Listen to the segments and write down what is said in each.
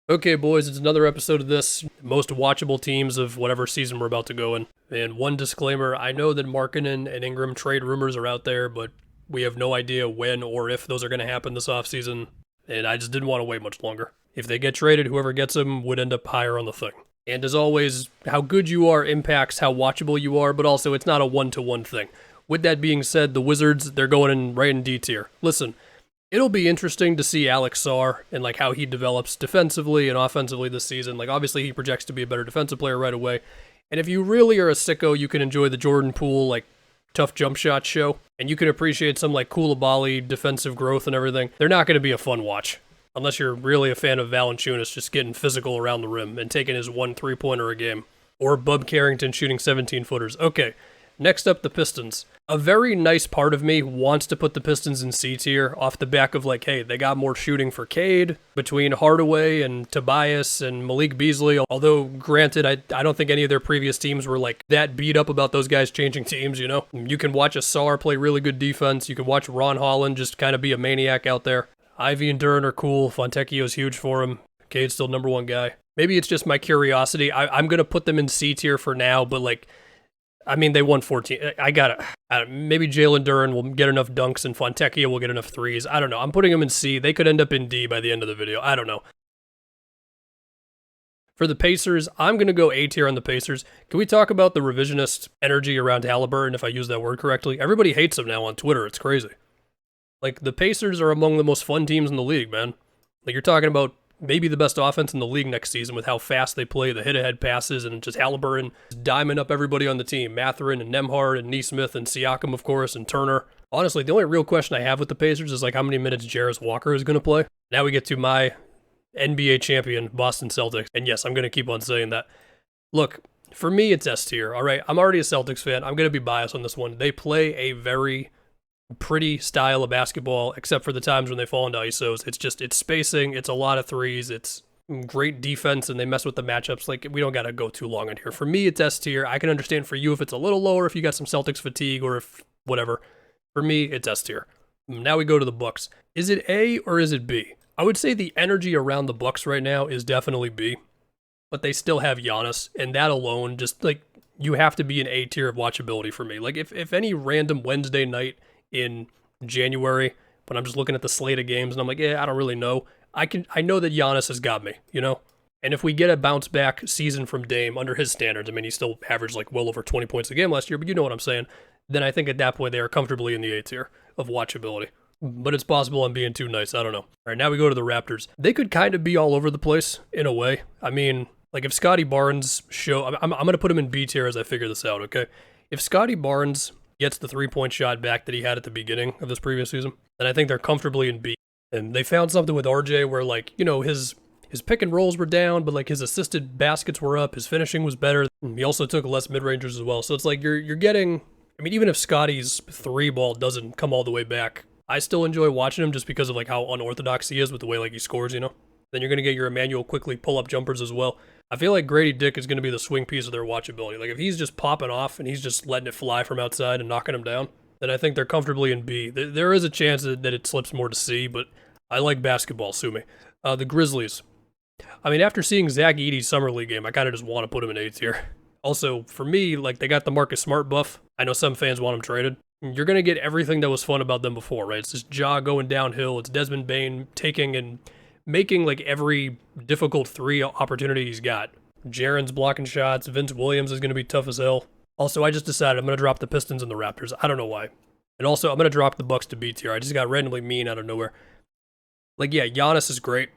Okay, boys, it's another episode of this most watchable teams of whatever season we're about to go in. And one disclaimer, I know that Markkanen and Ingram trade rumors are out there, but we have no idea when or if those are going to happen this offseason, and I just didn't want to wait much longer. If they get traded, whoever gets them would end up higher on the thing. And as always, how good you are impacts how watchable you are, but also it's not a one-to-one thing. With that being said, the Wizards, they're going in right in D tier. Listen, it'll be interesting to see Alex Sarr and like how he develops defensively and offensively this season. Like obviously he projects to be a better defensive player right away. And if you really are a sicko, you can enjoy the Jordan Poole like tough jump shot show, and you can appreciate some like Koulibaly defensive growth and everything. They're not going to be a fun watch unless you're really a fan of Valanciunas just getting physical around the rim and taking his 1 3-pointer a game, or Bub Carrington shooting 17-footers. Okay. Next up, the Pistons. A very nice part of me wants to put the Pistons in C tier off the back of like, hey, they got more shooting for Cade between Hardaway and Tobias and Malik Beasley. Although, granted, I don't think any of their previous teams were like that beat up about those guys changing teams, you know? You can watch a Sarr play really good defense. You can watch Ron Holland just kind of be a maniac out there. Ivy and Duran are cool. Fontecchio's huge for him. Cade's still number one guy. Maybe it's just my curiosity. I'm going to put them in C tier for now, but like, I mean, they won 14. Maybe Jalen Duran will get enough dunks and Fontecchio will get enough threes. I don't know. I'm putting them in C. They could end up in D by the end of the video. I don't know. For the Pacers, I'm going to go A tier on the Pacers. Can we talk about the revisionist energy around Halliburton, if I use that word correctly? Everybody hates him now on Twitter. It's crazy. Like, the Pacers are among the most fun teams in the league, man. Like, you're talking about maybe the best offense in the league next season with how fast they play, the hit-ahead passes, and just Halliburton diamond up everybody on the team. Mathurin and Nembhard and Nesmith and Siakam, of course, and Turner. Honestly, the only real question I have with the Pacers is like how many minutes Jarris Walker is going to play. Now we get to my NBA champion, Boston Celtics. And yes, I'm going to keep on saying that. Look, for me, it's S tier, all right? I'm already a Celtics fan. I'm going to be biased on this one. They play a very pretty style of basketball, except for the times when they fall into ISOs. It's spacing, it's a lot of threes, it's great defense, and they mess with the matchups. Like, we don't gotta go too long in here. For me, it's S tier. I can understand for you if it's a little lower, if you got some Celtics fatigue, or if whatever. For me, it's S tier. Now we go to the Bucks. Is it A or is it B? I would say the energy around the Bucks right now is definitely B, but they still have Giannis, and that alone, just like, you have to be an A tier of watchability for me. Like, if any random Wednesday night in January, when I'm just looking at the slate of games and I'm like, I don't really know. I know that Giannis has got me, you know? And if we get a bounce back season from Dame under his standards, I mean, he still averaged like well over 20 points a game last year, but you know what I'm saying, then I think at that point they are comfortably in the A tier of watchability. But it's possible I'm being too nice, I don't know. All right, now we go to the Raptors. They could kind of be all over the place in a way. I mean, like if Scotty Barnes I'm going to put him in B tier as I figure this out, okay? If Scotty Barnes gets the 3-point shot back that he had at the beginning of this previous season, then I think they're comfortably in B. And they found something with RJ where, like, you know, his pick and rolls were down, but like his assisted baskets were up, his finishing was better. He also took less mid-rangers as well. So it's like you're getting, I mean, even if Scotty's 3-ball doesn't come all the way back, I still enjoy watching him just because of like how unorthodox he is with the way like he scores, you know? Then you're going to get your Emmanuel quickly pull-up jumpers as well. I feel like Grady Dick is going to be the swing piece of their watchability. Like, if he's just popping off and he's just letting it fly from outside and knocking them down, then I think they're comfortably in B. There is a chance that it slips more to C, but I like basketball, sue me. The Grizzlies. I mean, after seeing Zach Edey's Summer League game, I kind of just want to put him in A tier. Also, for me, like, they got the Marcus Smart buff. I know some fans want him traded. You're going to get everything that was fun about them before, right? It's just Ja going downhill. It's Desmond Bane taking and making like every difficult 3 opportunity he's got. Jaren's blocking shots. Vince Williams is going to be tough as hell. Also, I just decided I'm going to drop the Pistons and the Raptors. I don't know why. And also, I'm going to drop the Bucks to B tier. I just got randomly mean out of nowhere. Like, yeah, Giannis is great,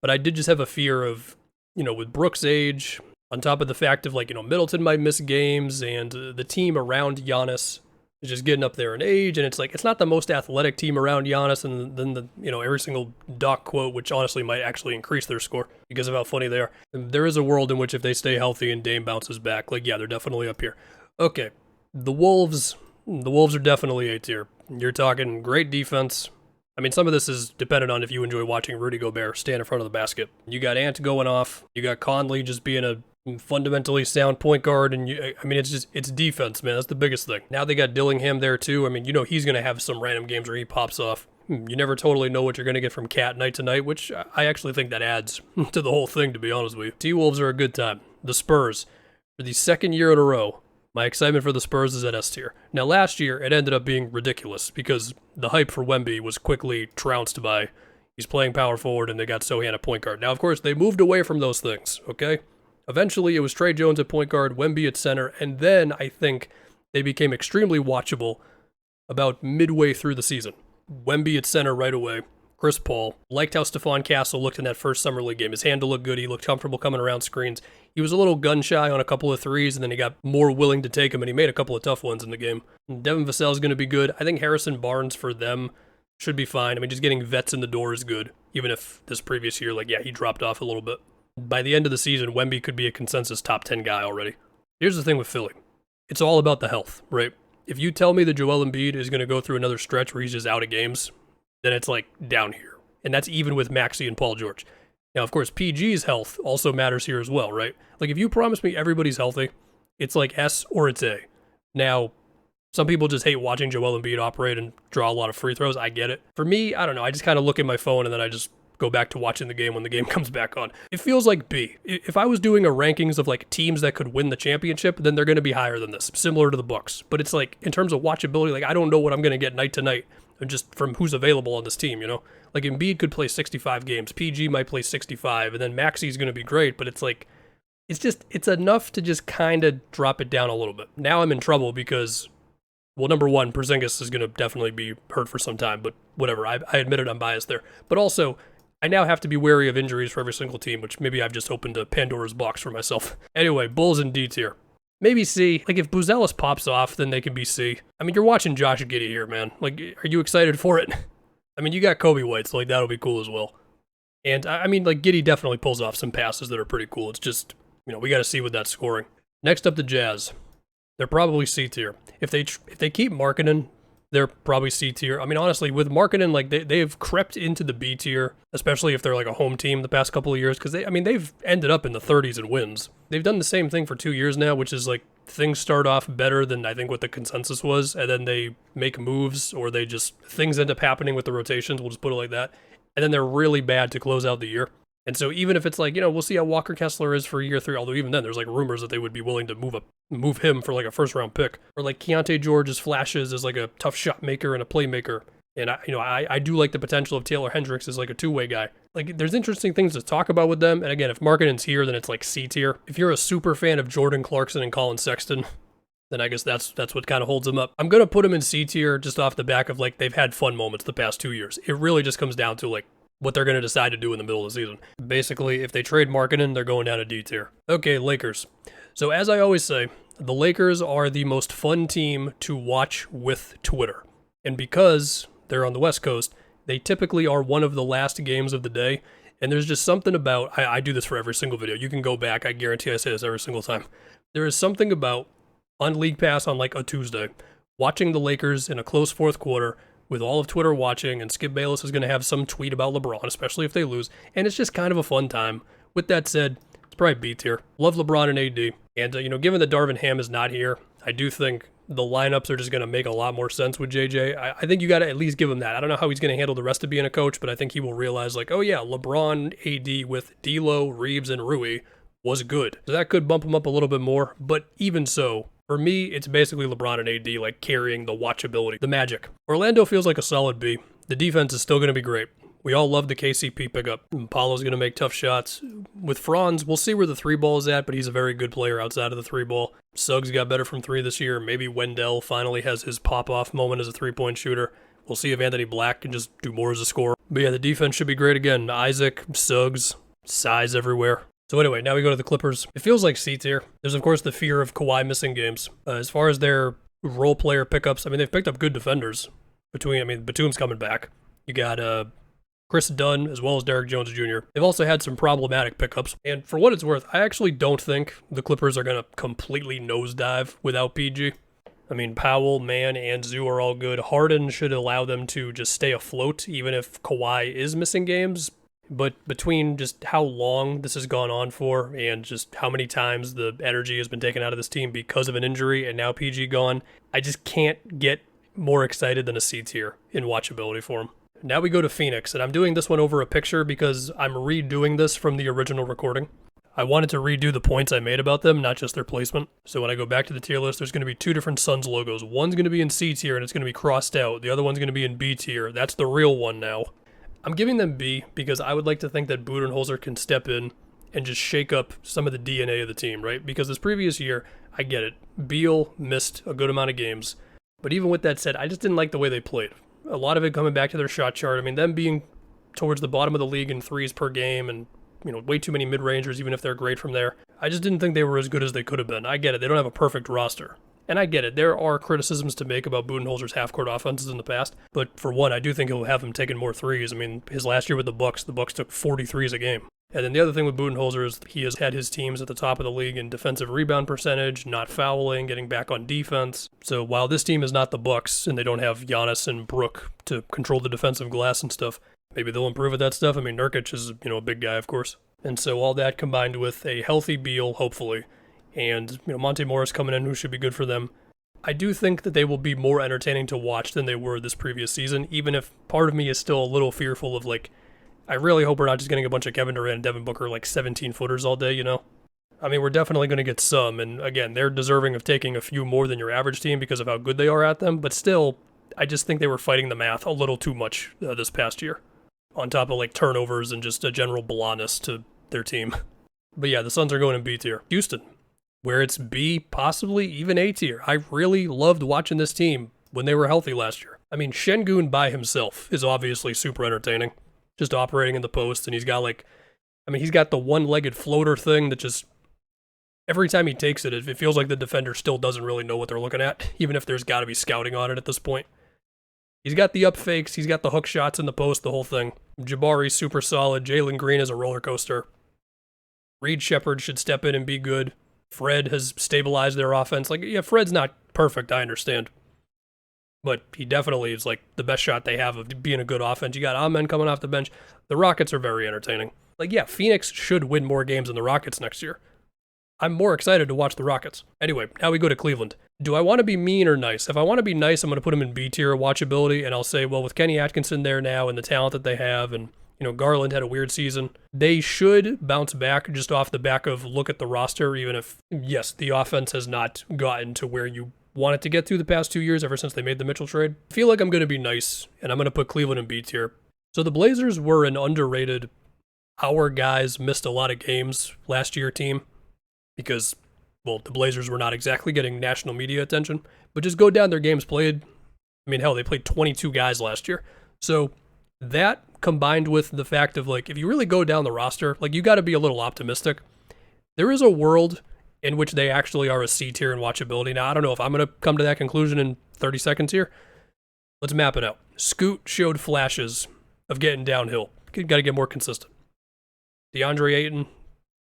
but I did just have a fear of, you know, with Brooks' age, on top of the fact of, like, you know, Middleton might miss games, and the team around Giannis is just getting up there in age, and it's like, it's not the most athletic team around Giannis, and then the, you know, every single Doc quote, which honestly might actually increase their score because of how funny they are. And there is a world in which if they stay healthy and Dame bounces back, like, yeah, they're definitely up here. Okay, the Wolves are definitely A tier. You're talking great defense. I mean, some of this is dependent on if you enjoy watching Rudy Gobert stand in front of the basket. You got Ant going off. You got Conley just being a fundamentally sound point guard, and it's defense, man. That's the biggest thing. Now they got Dillingham there too. I mean, you know he's gonna have some random games where he pops off. You never totally know what you're going to get from Cat night to night, which I actually think that adds to the whole thing, to be honest with you. T-Wolves are a good time. The Spurs, for the second year in a row, my excitement for the Spurs is at S tier. Now, last year, it ended up being ridiculous because the hype for Wemby was quickly trounced by he's playing power forward and they got Sohan at point guard. Now, of course, they moved away from those things, okay? Eventually, it was Trey Jones at point guard, Wemby at center, and then I think they became extremely watchable about midway through the season. Wemby at center right away. Chris Paul. Liked how Stephon Castle looked in that first Summer League game. His handle looked good. He looked comfortable coming around screens. He was a little gun-shy on a couple of threes, and then he got more willing to take them, and he made a couple of tough ones in the game. Devin Vassell is going to be good. I think Harrison Barnes for them should be fine. I mean, just getting vets in the door is good, even if this previous year, he dropped off a little bit. By the end of the season, Wemby could be a consensus top 10 guy already. Here's the thing with Philly. It's all about the health, right? If you tell me that Joel Embiid is going to go through another stretch where he's just out of games, then it's down here. And that's even with Maxey and Paul George. Now, of course, PG's health also matters here as well, right? If you promise me everybody's healthy, it's S or it's A. Now, some people just hate watching Joel Embiid operate and draw a lot of free throws. I get it. For me, I don't know. I just kind of look at my phone and then I just go back to watching the game when the game comes back on. It feels like B. If I was doing a rankings of teams that could win the championship, then they're going to be higher than this, similar to the Bucks. But it's in terms of watchability, I don't know what I'm going to get night to night, just from who's available on this team, you know? Embiid could play 65 games, PG might play 65, and then Maxey's going to be great, but it's enough to just kind of drop it down a little bit. Now I'm in trouble because, well, number one, Porzingis is going to definitely be hurt for some time, but whatever, I admit it, I'm biased there. But also, I now have to be wary of injuries for every single team, which maybe I've just opened a Pandora's box for myself. Anyway, Bulls in D tier. Maybe C. If Buzelis pops off, then they can be C. I mean, you're watching Josh Giddey here, man. Are you excited for it? I mean, you got Kobe White, so that'll be cool as well. And I mean, Giddey definitely pulls off some passes that are pretty cool. It's just, we got to see with that scoring. Next up, the Jazz. They're probably C tier. If they keep Markkanen, they're probably C tier. I mean, honestly, with Markkanen, they've crept into the B tier, especially if they're a home team the past couple of years, because they've ended up in the 30s in wins. They've done the same thing for 2 years now, which is things start off better than I think what the consensus was, and then they make moves, or things end up happening with the rotations, we'll just put it like that, and then they're really bad to close out the year. And so even if it's we'll see how Walker Kessler is for year 3, although even then there's rumors that they would be willing to move him for a first round pick, or Keontae George's flashes as a tough shot maker and a playmaker. And I do like the potential of Taylor Hendricks as a two-way guy. There's interesting things to talk about with them. And again, if Markkanen's here, then it's C tier. If you're a super fan of Jordan Clarkson and Colin Sexton, then I guess that's what kind of holds them up. I'm gonna put them in C tier just off the back of they've had fun moments the past 2 years. It really just comes down to what they're going to decide to do in the middle of the season. Basically, if they trade Markkanen, they're going down to D tier. Okay, Lakers. So as I always say, the Lakers are the most fun team to watch with Twitter. And because they're on the West Coast, they typically are one of the last games of the day. And there's just something about, I do this for every single video. You can go back. I guarantee I say this every single time. There is something about, on League Pass on a Tuesday, watching the Lakers in a close fourth quarter, with all of Twitter watching, and Skip Bayless is going to have some tweet about LeBron, especially if they lose, and it's just kind of a fun time. With that said, it's probably B tier. Love LeBron and AD, and given that Darvin Ham is not here, I do think the lineups are just going to make a lot more sense with JJ. I think you got to at least give him that. I don't know how he's going to handle the rest of being a coach, but I think he will realize, oh yeah, LeBron, AD with D'Lo, Reeves, and Rui was good. So that could bump him up a little bit more, but even so, for me, it's basically LeBron and AD carrying the watchability, the magic. Orlando feels like a solid B. The defense is still going to be great. We all love the KCP pickup. Paulo's going to make tough shots. With Franz, we'll see where the 3-ball is at, but he's a very good player outside of the 3-ball. Suggs got better from 3 this year. Maybe Wendell finally has his pop-off moment as a 3-point shooter. We'll see if Anthony Black can just do more as a scorer. But yeah, the defense should be great again. Isaac, Suggs, size everywhere. So anyway, now we go to the Clippers. It feels like C tier. There's, of course, the fear of Kawhi missing games. As far as their role player pickups, they've picked up good defenders. Batum's coming back. You got Chris Dunn as well as Derrick Jones Jr. They've also had some problematic pickups. And for what it's worth, I actually don't think the Clippers are going to completely nosedive without PG. Powell, Mann, and Zoo are all good. Harden should allow them to just stay afloat, even if Kawhi is missing games. But between just how long this has gone on for and just how many times the energy has been taken out of this team because of an injury and now PG gone, I just can't get more excited than a C tier in watchability for him. now we go to Phoenix, and I'm doing this one over a picture because I'm redoing this from the original recording. I wanted to redo the points I made about them, not just their placement. So when I go back to the tier list, there's going to be two different Suns logos. One's going to be in C tier, and it's going to be crossed out. The other one's going to be in B tier. That's the real one now. I'm giving them B because I would like to think that Budenholzer can step in and just shake up some of the DNA of the team, right? Because this previous year, I get it. Beal missed a good amount of games. But even with that said, I just didn't like the way they played. A lot of it coming back to their shot chart. I mean, them being towards the bottom of the league in threes per game and, way too many mid-rangers, even if they're great from there. I just didn't think they were as good as they could have been. I get it. They don't have a perfect roster. And I get it. There are criticisms to make about Budenholzer's half-court offenses in the past. But for one, I do think he'll have him taking more threes. I mean, his last year with the Bucks took 40 threes a game. And then the other thing with Budenholzer is he has had his teams at the top of the league in defensive rebound percentage, not fouling, getting back on defense. So while this team is not the Bucks and they don't have Giannis and Brook to control the defensive glass and stuff, maybe they'll improve at that stuff. I mean, Nurkic is, a big guy, of course. And so all that combined with a healthy Beal, hopefully, and, Monte Morris coming in, who should be good for them, I do think that they will be more entertaining to watch than they were this previous season, even if part of me is still a little fearful of, I really hope we're not just getting a bunch of Kevin Durant and Devin Booker 17-footers all day, I mean, we're definitely going to get some, and again, they're deserving of taking a few more than your average team because of how good they are at them, but still, I just think they were fighting the math a little too much this past year, on top of turnovers and just a general blandness to their team. But yeah, the Suns are going in B tier. Houston, where it's B, possibly even A tier. I really loved watching this team when they were healthy last year. I mean, Şengün by himself is obviously super entertaining. Just operating in the post, and he's got he's got the one-legged floater thing that just, every time he takes it, it feels like the defender still doesn't really know what they're looking at, even if there's got to be scouting on it at this point. He's got the up fakes, he's got the hook shots in the post, the whole thing. Jabari's super solid, Jalen Green is a roller coaster. Reed Shepherd should step in and be good. Fred has stabilized their offense. Fred's not perfect, I understand. But he definitely is the best shot they have of being a good offense. You got Amen coming off the bench. The Rockets are very entertaining. Phoenix should win more games than the Rockets next year. I'm more excited to watch the Rockets. Anyway, now we go to Cleveland. Do I want to be mean or nice? If I want to be nice, I'm going to put them in B tier watchability, and I'll say, well, with Kenny Atkinson there now and the talent that they have, and Garland had a weird season, they should bounce back just off the back of look at the roster, even if, yes, the offense has not gotten to where you want it to get to the past 2 years ever since they made the Mitchell trade. I feel like I'm going to be nice, and I'm going to put Cleveland in B tier. So the Blazers were an underrated, our guys missed a lot of games last year team because, well, the Blazers were not exactly getting national media attention, but just go down their games played. I mean, hell, they played 22 guys last year. So that combined with the fact of if you really go down the roster, you got to be a little optimistic. There is a world in which they actually are a C tier in watchability. Now, I don't know if I'm going to come to that conclusion in 30 seconds here. Let's map it out. Scoot showed flashes of getting downhill. Got to get more consistent. DeAndre Ayton,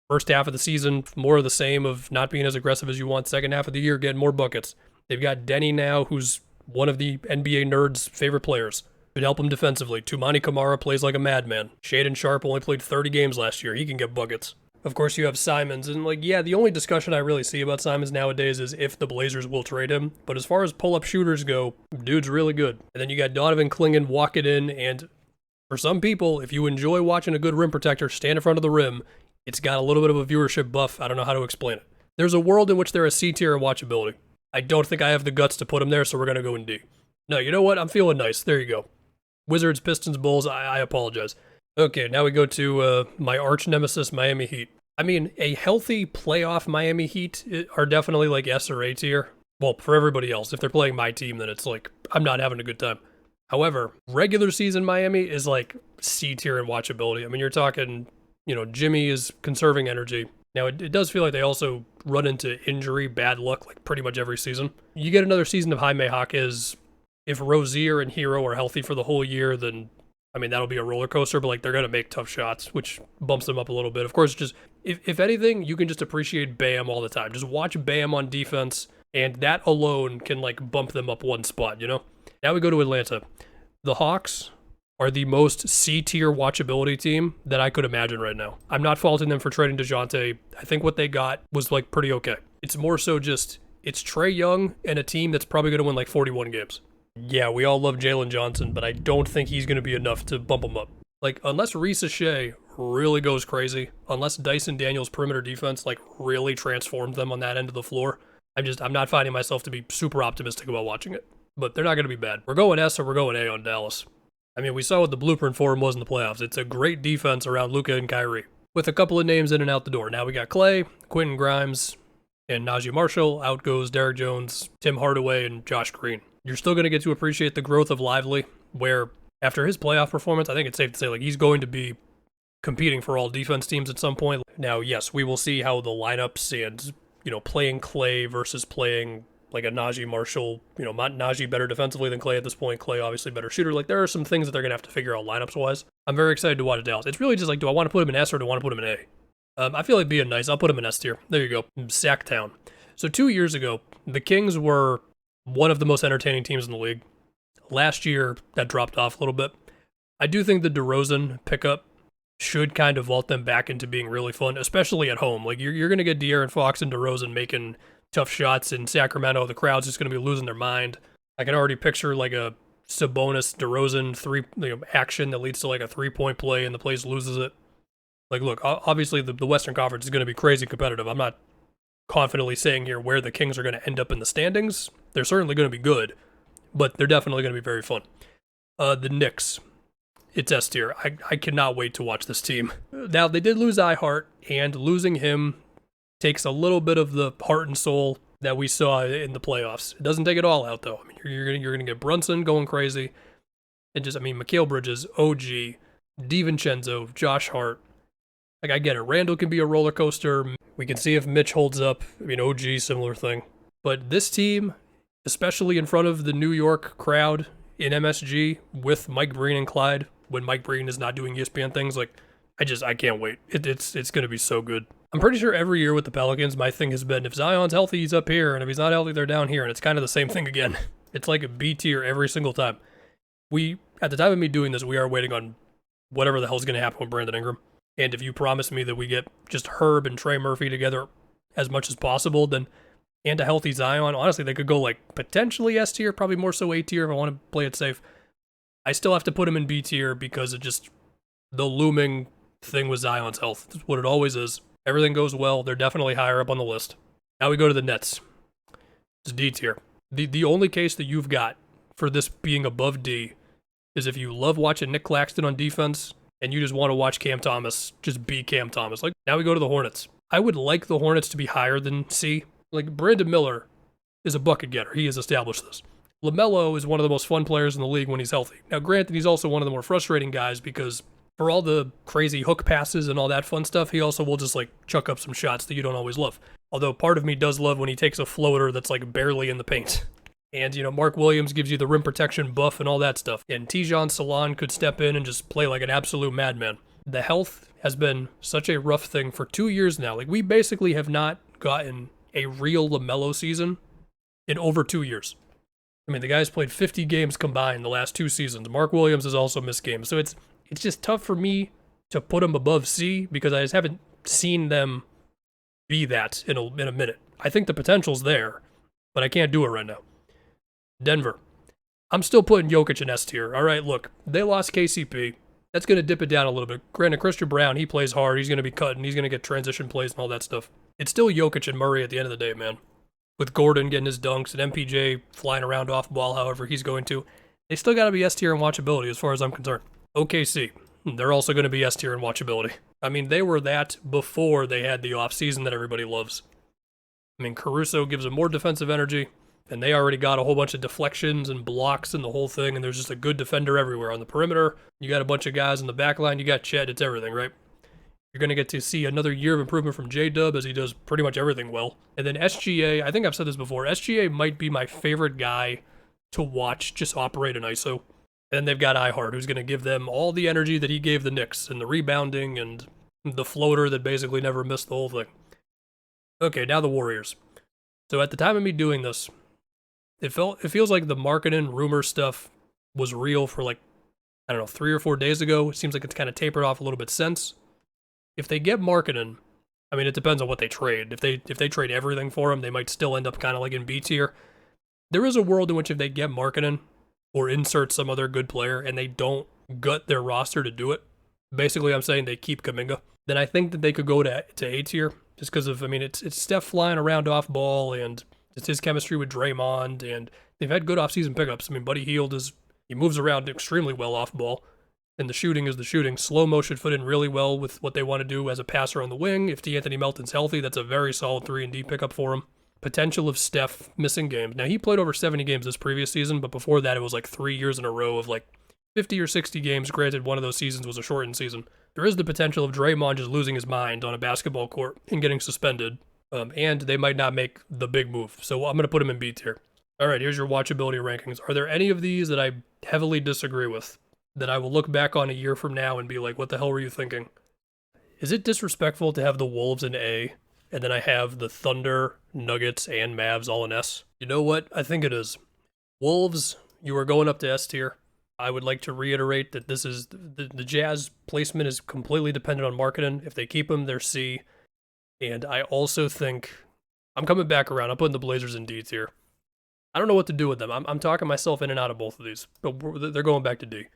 first half of the season, more of the same of not being as aggressive as you want. Second half of the year, getting more buckets. They've got Denny now, who's one of the NBA nerds' favorite players. Could help him defensively. Toumani Camara plays like a madman. Shaedon Sharp only played 30 games last year. He can get buckets. Of course, you have Simons, and the only discussion I really see about Simons nowadays is if the Blazers will trade him. But as far as pull-up shooters go, dude's really good. And then you got Donovan Clingan walking in, and for some people, if you enjoy watching a good rim protector stand in front of the rim, it's got a little bit of a viewership buff. I don't know how to explain it. There's a world in which they're a C tier in watchability. I don't think I have the guts to put them there, so we're going to go in D. No, you know what? I'm feeling nice. There you go. Wizards, Pistons, Bulls, I apologize. Okay, now we go to my arch nemesis, Miami Heat. I mean, a healthy playoff Miami Heat are definitely S or A tier. Well, for everybody else, if they're playing my team, then it's I'm not having a good time. However, regular season Miami is C tier in watchability. I mean, you're talking, Jimmy is conserving energy. Now, it does feel like they also run into injury, bad luck, pretty much every season. You get another season of Jaime Jaquez. If Rozier and Hero are healthy for the whole year, then I mean, that'll be a roller coaster, but they're going to make tough shots, which bumps them up a little bit. Of course, just if anything, you can just appreciate Bam all the time. Just watch Bam on defense, and that alone can bump them up one spot, Now we go to Atlanta. The Hawks are the most C-tier watchability team that I could imagine right now. I'm not faulting them for trading DeJounte. I think what they got was pretty okay. It's more so just, it's Trae Young and a team that's probably going to win 41 games. Yeah, we all love Jalen Johnson, but I don't think he's going to be enough to bump him up. Like, unless Reese Shea really goes crazy, unless Dyson Daniels' perimeter defense, like, really transformed them on that end of the floor, I'm not finding myself to be super optimistic about watching it. But they're not going to be bad. We're going S or we're going A on Dallas. I mean, we saw what the blueprint for him was in the playoffs. It's a great defense around Luka and Kyrie, with a couple of names in and out the door. Now we got Clay, Quentin Grimes, and Najee Marshall. Out goes Derrick Jones, Tim Hardaway, and Josh Green. You're still going to get to appreciate the growth of Lively, where after his playoff performance, I think it's safe to say like he's going to be competing for all defense teams at some point. Now, yes, we will see how the lineups and, playing Clay versus playing like a Najee Marshall, Najee better defensively than Clay at this point. Clay obviously better shooter. Like there are some things that they're going to have to figure out lineups wise. I'm very excited to watch Dallas. It's really just like, do I want to put him in S or do I want to put him in A? I feel like being nice. I'll put him in S tier. There you go. Sacktown. So 2 years ago, the Kings were one of the most entertaining teams in the league. Last year, that dropped off a little bit. I do think the DeRozan pickup should kind of vault them back into being really fun, especially at home. Like, you're going to get De'Aaron Fox and DeRozan making tough shots in Sacramento. The crowd's just going to be losing their mind. I can already picture, like, a Sabonis DeRozan action that leads to, like, a three-point play and the place loses it. Like, look, obviously the Western Conference is going to be crazy competitive. I'm not confidently saying here where the Kings are going to end up in the standings. They're certainly going to be good, but they're definitely going to be very fun. The Knicks, it's S tier. I cannot wait to watch this team. Now, they did lose iHeart, and losing him takes a little bit of the heart and soul that we saw in the playoffs. It doesn't take it all out, though. I mean, you're gonna get Brunson going crazy, and Mikal Bridges, OG, DiVincenzo, Josh Hart. Like, I get it. Randall can be a roller coaster. We can see if Mitch holds up. I mean, OG, similar thing. But this team, especially in front of the New York crowd in MSG with Mike Breen and Clyde, when Mike Breen is not doing ESPN things, like, I can't wait. It's going to be so good. I'm pretty sure every year with the Pelicans, my thing has been, if Zion's healthy, he's up here, and if he's not healthy, they're down here, and it's kind of the same thing again. It's like a B tier every single time. At the time of me doing this, we are waiting on whatever the hell's going to happen with Brandon Ingram. And if you promise me that we get just Herb and Trey Murphy together as much as possible, then and a healthy Zion, honestly, they could go like potentially S tier, probably more so A tier if I want to play it safe. I still have to put him in B tier because it just, the looming thing with Zion's health. It's what it always is. Everything goes well. They're definitely higher up on the list. Now we go to the Nets. It's D tier. The only case that you've got for this being above D is if you love watching Nick Claxton on defense and you just want to watch Cam Thomas just be Cam Thomas. Like, now we go to the Hornets. I would like the Hornets to be higher than C. Like, Brandon Miller is a bucket getter. He has established this. LaMelo is one of the most fun players in the league when he's healthy. Now, granted, he's also one of the more frustrating guys because for all the crazy hook passes and all that fun stuff, he also will just, like, chuck up some shots that you don't always love. Although part of me does love when he takes a floater that's, like, barely in the paint. And, Mark Williams gives you the rim protection buff and all that stuff. And Tijon Salon could step in and just play like an absolute madman. The health has been such a rough thing for 2 years now. Like, we basically have not gotten a real LaMelo season in over 2 years. I mean, the guy's played 50 games combined the last 2 seasons. Mark Williams has also missed games. So it's just tough for me to put him above C because I just haven't seen them be that in a minute. I think the potential's there, but I can't do it right now. Denver. I'm still putting Jokic in S tier. All right, look, they lost KCP. That's going to dip it down a little bit. Granted, Christian Brown, he plays hard. He's going to be cutting. He's going to get transition plays and all that stuff. It's still Jokic and Murray at the end of the day, man. With Gordon getting his dunks and MPJ flying around off ball however he's going to. They still got to be S tier in watchability as far as I'm concerned. OKC. They're also going to be S tier in watchability. I mean, they were that before they had the offseason that everybody loves. I mean, Caruso gives them more defensive energy. And they already got a whole bunch of deflections and blocks and the whole thing, and there's just a good defender everywhere. On the perimeter, you got a bunch of guys in the back line, you got Chet, it's everything, right? You're going to get to see another year of improvement from J-Dub as he does pretty much everything well. And then SGA, I think I've said this before, SGA might be my favorite guy to watch just operate an ISO. And then they've got iHeart, who's going to give them all the energy that he gave the Knicks, and the rebounding, and the floater that basically never missed the whole thing. Okay, now the Warriors. So at the time of me doing this, it feels like the marketing rumor stuff was real for 3 or 4 days ago. It seems like it's kind of tapered off a little bit since. If they get marketing, I mean, it depends on what they trade. If they trade everything for him, they might still end up kind of like in B tier. There is a world in which if they get marketing, or insert some other good player and they don't gut their roster to do it, basically I'm saying they keep Kuminga, then I think that they could go to A tier just because of, I mean, it's Steph flying around off ball and it's his chemistry with Draymond, and they've had good offseason pickups. I mean, Buddy Hield he moves around extremely well off ball, and the shooting is the shooting. Slow-mo should fit in really well with what they want to do as a passer on the wing. If D'Anthony Melton's healthy, that's a very solid 3-and-D pickup for him. Potential of Steph missing games. Now, he played over 70 games this previous season, but before that, it was like 3 years in a row of like 50 or 60 games. Granted, one of those seasons was a shortened season. There is the potential of Draymond just losing his mind on a basketball court and getting suspended, and they might not make the big move. So I'm going to put him in B tier. All right, here's your watchability rankings. Are there any of these that I heavily disagree with, that I will look back on a year from now and be like, what the hell were you thinking? Is it disrespectful to have the Wolves in A, and then I have the Thunder, Nuggets, and Mavs all in S? You know what? I think it is. Wolves, you are going up to S tier. I would like to reiterate that this is the Jazz placement is completely dependent on marketing. If they keep them, they're C. And I also think I'm coming back around. I'm putting the Blazers in D tier. I don't know what to do with them. I'm talking myself in and out of both of these, but they're going back to D.